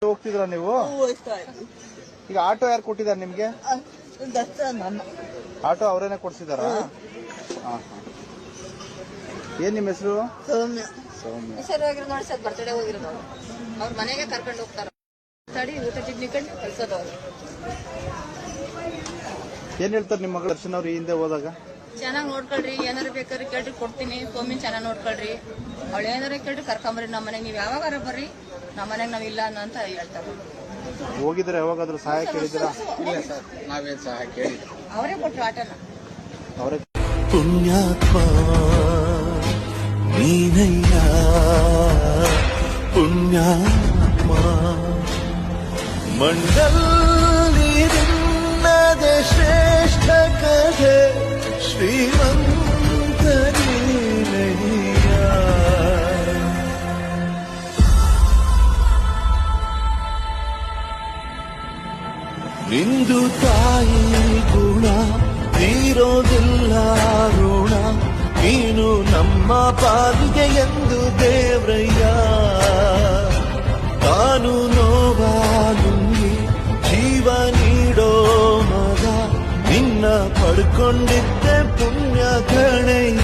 ಹೋಗ್ತಿದ್ರ ನೀವು? ಈಗ ಆಟೋ ಯಾರು ಕೊಟ್ಟಿದ್ದಾರೆ ನಿಮ್ಗೆ? ಆಟೋ ಅವರೇನೆ ಕೊಡ್ಸಿದಾರ? ಏನ್ ನಿಮ್ಮ ಹೆಸರು? ಸೌಮ್ಯ. ನೋಡಿ ಸರ್, ಬರ್ತಡೇ ಹೋಗಿರೋದು ಅವ್ರ ಮನೆಗೆ ಕರ್ಕೊಂಡು ಹೋಗ್ತಾರ. ಊಟ ತಿಂಡಿ ಕಂಡು ಕಳ್ಸೋದು ಅವ್ರು. ಏನ್ ಹೇಳ್ತಾರೆ ನಿಮ್ಮ ಮಗಳ ದರ್ಶನ್ ಅವ್ರು ಹಿಂದೆ ಹೋದಾಗ? ಚೆನ್ನಾಗಿ ನೋಡ್ಕೊಳ್ರಿ, ಏನಾರು ಬೇಕಾದ್ರೆ ಕೇಳ್ರಿ ಕೊಡ್ತೀನಿ, ಸೋಮಿನ್ ಚೆನ್ನಾಗಿ ನೋಡ್ಕೊಳ್ರಿ, ಅವಳು ಏನಾರ ಕೇಳ್ರಿ ಕರ್ಕೊಂಬರ್ರಿ ನಮ್ಮ ಮನೆಗೆ, ನೀವ್ ಯಾವಾಗಾರ ಬರ್ರಿ ನಮ್ಮ ಮನೆಗೆ ನಾವ್ ಇಲ್ಲ ಅಂತ ಹೇಳ್ತಾರೆ. ಹೋಗಿದ್ರೆ ಯಾವಾಗಾದ್ರೂ ಸಹಾಯ ಕೇಳಿದಿರಾ? ಇಲ್ಲ ಸರ್, ನಾವೇನ್ ಸಹಾಯ ಕೇಳಿಲ್ಲ. ಅವರೇ ಕೊಟ್ರು ಆಟನ. ಅವರೇ. ಪುಣ್ಯಾತ್ಮ ನೀನಯ್ಯ, ಪುಣ್ಯಾತ್ಮ ಮಂಡಲಿ ನಿನ್ನದೆ ಶ್ರೇಷ್ಠ ಕಥೆ, ಶ್ರೀಮಂತ ನೀನಯ್ಯ. ನಿಂದು ತಾಯಿ ಗುಣ ತೀರೋದಿಲ್ಲ ಋಣ, ನೀನು ನಮ್ಮ ಪಾಲಿಗೆ ಎಂದು ದೇವ್ರಯ್ಯ. ತಾನು ನೋವಾಲುಂಗಿ ಜೀವ ನೀಡೋ ಮಗ, ನಿನ್ನ ಪಡ್ಕೊಂಡಿದ್ದೆ ಪುಣ್ಯ ಗಣಯ್ಯ.